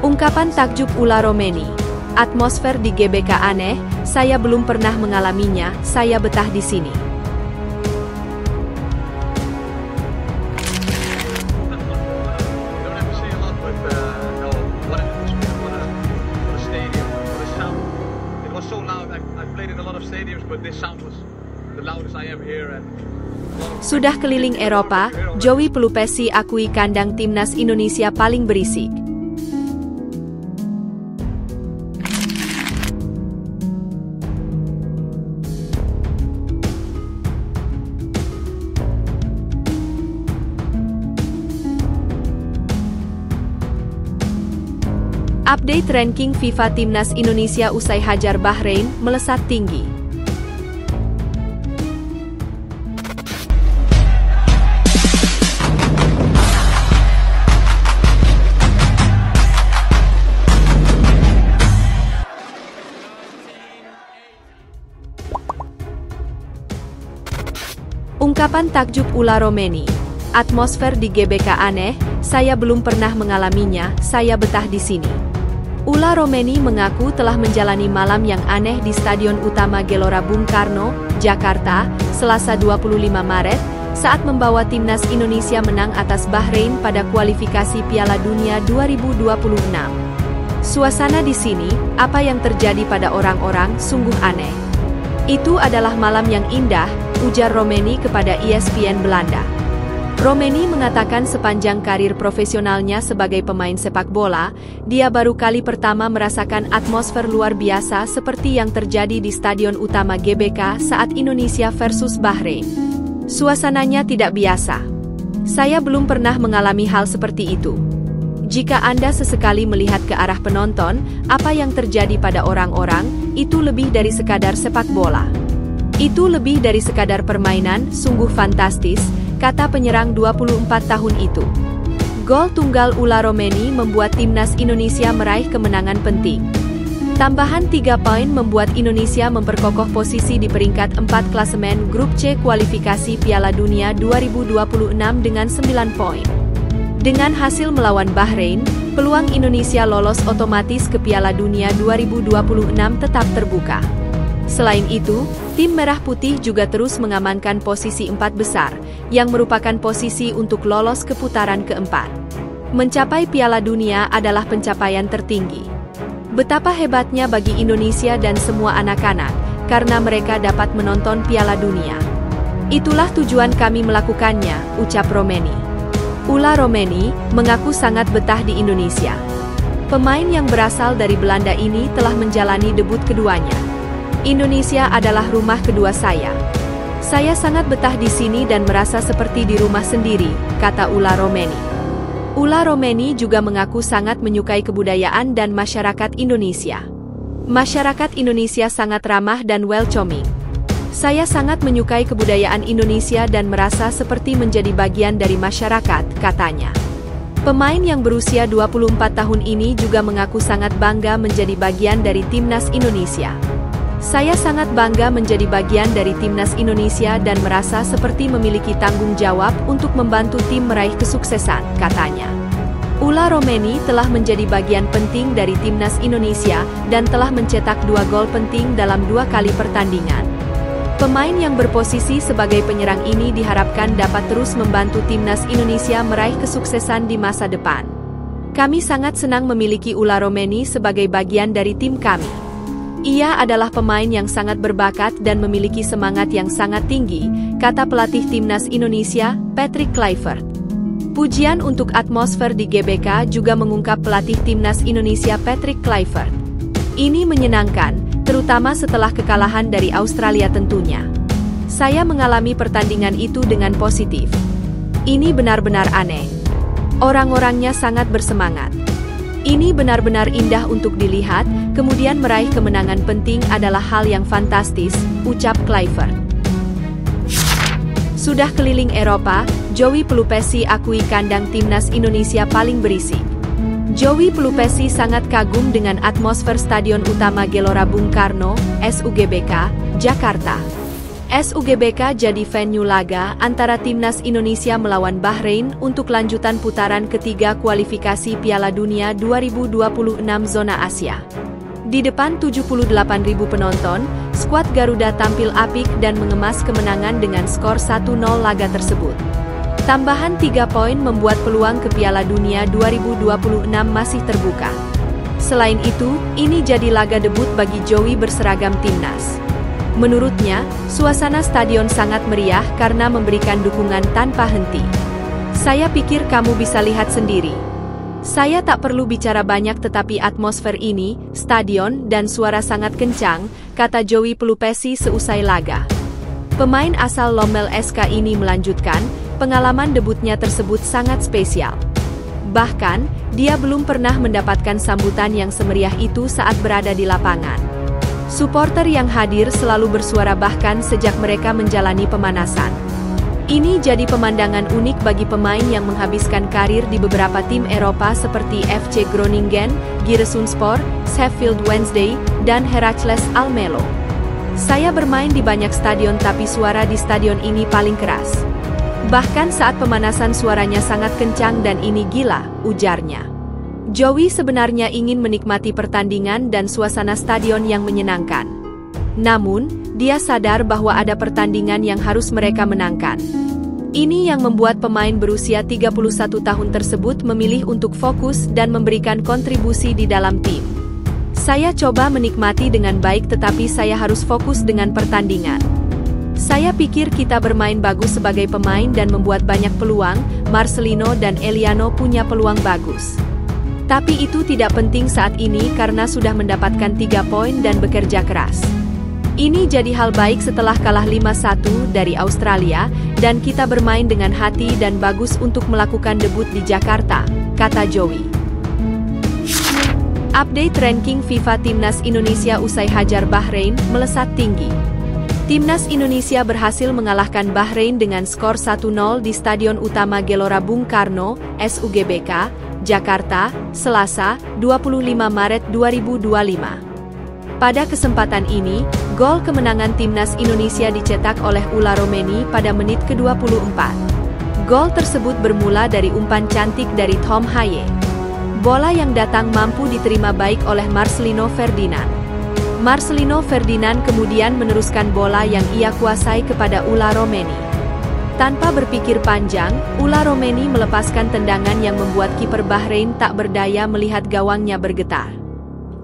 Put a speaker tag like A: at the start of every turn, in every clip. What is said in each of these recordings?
A: Ungkapan takjub Ula Romeni. Atmosfer di GBK aneh, saya belum pernah mengalaminya, saya betah di sini. Sudah keliling Eropa, Joey Pelupesi akui kandang timnas Indonesia paling berisik. Update ranking FIFA Timnas Indonesia usai hajar Bahrain, melesat tinggi. Ungkapan takjub Ula Romeni. Atmosfer di GBK aneh, saya belum pernah mengalaminya, saya betah di sini. Ula Romeni mengaku telah menjalani malam yang aneh di Stadion Utama Gelora Bung Karno, Jakarta, Selasa 25 Maret, saat membawa timnas Indonesia menang atas Bahrain pada kualifikasi Piala Dunia 2026. Suasana di sini, apa yang terjadi pada orang-orang, sungguh aneh. Itu adalah malam yang indah, ujar Romeni kepada ESPN Belanda. Romeni mengatakan sepanjang karir profesionalnya sebagai pemain sepak bola, dia baru kali pertama merasakan atmosfer luar biasa seperti yang terjadi di Stadion Utama GBK saat Indonesia versus Bahrain. Suasananya tidak biasa. Saya belum pernah mengalami hal seperti itu. Jika Anda sesekali melihat ke arah penonton, apa yang terjadi pada orang-orang, itu lebih dari sekadar sepak bola. Itu lebih dari sekadar permainan, sungguh fantastis, kata penyerang 24 tahun itu. Gol tunggal Ula Romeni membuat timnas Indonesia meraih kemenangan penting. Tambahan 3 poin membuat Indonesia memperkokoh posisi di peringkat 4 klasemen Grup C kualifikasi Piala Dunia 2026 dengan 9 poin. Dengan hasil melawan Bahrain, peluang Indonesia lolos otomatis ke Piala Dunia 2026 tetap terbuka. Selain itu, tim Merah Putih juga terus mengamankan posisi 4 besar, yang merupakan posisi untuk lolos ke putaran keempat. Mencapai Piala Dunia adalah pencapaian tertinggi. Betapa hebatnya bagi Indonesia dan semua anak-anak, karena mereka dapat menonton Piala Dunia. Itulah tujuan kami melakukannya, ucap Romeni. Ula Romeni mengaku sangat betah di Indonesia. Pemain yang berasal dari Belanda ini telah menjalani debut keduanya. Indonesia adalah rumah kedua saya. Saya sangat betah di sini dan merasa seperti di rumah sendiri, kata Ula Romeni. Ula Romeni juga mengaku sangat menyukai kebudayaan dan masyarakat Indonesia. Masyarakat Indonesia sangat ramah dan welcoming. Saya sangat menyukai kebudayaan Indonesia dan merasa seperti menjadi bagian dari masyarakat, katanya. Pemain yang berusia 24 tahun ini juga mengaku sangat bangga menjadi bagian dari timnas Indonesia. Saya sangat bangga menjadi bagian dari timnas Indonesia dan merasa seperti memiliki tanggung jawab untuk membantu tim meraih kesuksesan, katanya. Ula Romeni telah menjadi bagian penting dari timnas Indonesia dan telah mencetak 2 gol penting dalam 2 kali pertandingan. Pemain yang berposisi sebagai penyerang ini diharapkan dapat terus membantu timnas Indonesia meraih kesuksesan di masa depan. Kami sangat senang memiliki Ula Romeni sebagai bagian dari tim kami. Ia adalah pemain yang sangat berbakat dan memiliki semangat yang sangat tinggi, kata pelatih timnas Indonesia, Patrick Kluivert. Pujian untuk atmosfer di GBK juga mengungkap pelatih timnas Indonesia Patrick Kluivert. Ini menyenangkan, terutama setelah kekalahan dari Australia tentunya. Saya mengalami pertandingan itu dengan positif. Ini benar-benar aneh. Orang-orangnya sangat bersemangat. Ini benar-benar indah untuk dilihat, kemudian meraih kemenangan penting adalah hal yang fantastis, ucap Kluivert. Sudah keliling Eropa, Joey Pelupesi akui kandang timnas Indonesia paling berisik. Joey Pelupesi sangat kagum dengan atmosfer Stadion Utama Gelora Bung Karno, SUGBK, Jakarta. SUGBK jadi venue laga antara Timnas Indonesia melawan Bahrain untuk lanjutan putaran ketiga kualifikasi Piala Dunia 2026 zona Asia. Di depan 78.000 penonton, skuad Garuda tampil apik dan mengemas kemenangan dengan skor 1-0 laga tersebut. Tambahan 3 poin membuat peluang ke Piala Dunia 2026 masih terbuka. Selain itu, ini jadi laga debut bagi Joey berseragam Timnas. Menurutnya, suasana stadion sangat meriah karena memberikan dukungan tanpa henti. Saya pikir kamu bisa lihat sendiri. Saya tak perlu bicara banyak tetapi atmosfer ini, stadion, dan suara sangat kencang, kata Joey Pelupesi seusai laga. Pemain asal Lommel SK ini melanjutkan, pengalaman debutnya tersebut sangat spesial. Bahkan, dia belum pernah mendapatkan sambutan yang semeriah itu saat berada di lapangan. Suporter yang hadir selalu bersuara bahkan sejak mereka menjalani pemanasan. Ini jadi pemandangan unik bagi pemain yang menghabiskan karir di beberapa tim Eropa seperti FC Groningen, Giresunspor, Sheffield Wednesday, dan Heracles Almelo. Saya bermain di banyak stadion tapi suara di stadion ini paling keras. Bahkan saat pemanasan suaranya sangat kencang dan ini gila, ujarnya. Joey sebenarnya ingin menikmati pertandingan dan suasana stadion yang menyenangkan. Namun, dia sadar bahwa ada pertandingan yang harus mereka menangkan. Ini yang membuat pemain berusia 31 tahun tersebut memilih untuk fokus dan memberikan kontribusi di dalam tim. Saya coba menikmati dengan baik tetapi saya harus fokus dengan pertandingan. Saya pikir kita bermain bagus sebagai pemain dan membuat banyak peluang, Marcelino dan Eliano punya peluang bagus. Tapi itu tidak penting saat ini karena sudah mendapatkan 3 poin dan bekerja keras. Ini jadi hal baik setelah kalah 5-1 dari Australia, dan kita bermain dengan hati dan bagus untuk melakukan debut di Jakarta, kata Joey. Update ranking FIFA Timnas Indonesia usai hajar Bahrain melesat tinggi. Timnas Indonesia berhasil mengalahkan Bahrain dengan skor 1-0 di Stadion Utama Gelora Bung Karno, SUGBK, Jakarta, Selasa, 25 Maret 2025. Pada kesempatan ini, gol kemenangan Timnas Indonesia dicetak oleh Ula Romeni pada menit ke-24. Gol tersebut bermula dari umpan cantik dari Tom Haye. Bola yang datang mampu diterima baik oleh Marcelino Ferdinand. Marcelino Ferdinand kemudian meneruskan bola yang ia kuasai kepada Ula Romeni. Tanpa berpikir panjang, Ula Romeni melepaskan tendangan yang membuat kiper Bahrain tak berdaya melihat gawangnya bergetar.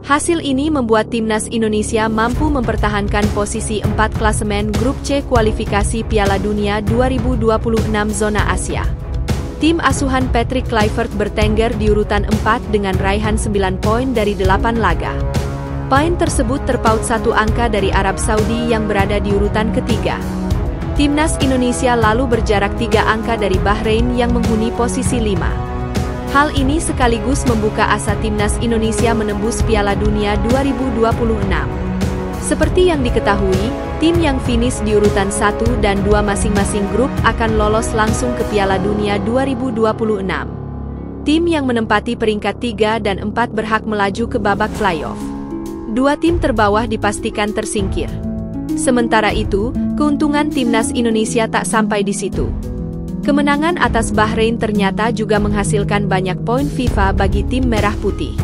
A: Hasil ini membuat Timnas Indonesia mampu mempertahankan posisi 4 klasemen Grup C kualifikasi Piala Dunia 2026 zona Asia. Tim asuhan Patrick Kluivert bertengger di urutan 4 dengan raihan 9 poin dari 8 laga. Poin tersebut terpaut 1 angka dari Arab Saudi yang berada di urutan ketiga. Timnas Indonesia lalu berjarak 3 angka dari Bahrain yang menghuni posisi 5. Hal ini sekaligus membuka asa Timnas Indonesia menembus Piala Dunia 2026. Seperti yang diketahui, tim yang finish di urutan 1 dan 2 masing-masing grup akan lolos langsung ke Piala Dunia 2026. Tim yang menempati peringkat 3 dan 4 berhak melaju ke babak playoff. 2 tim terbawah dipastikan tersingkir. Sementara itu, keuntungan Timnas Indonesia tak sampai di situ. Kemenangan atas Bahrain ternyata juga menghasilkan banyak poin FIFA bagi tim Merah Putih.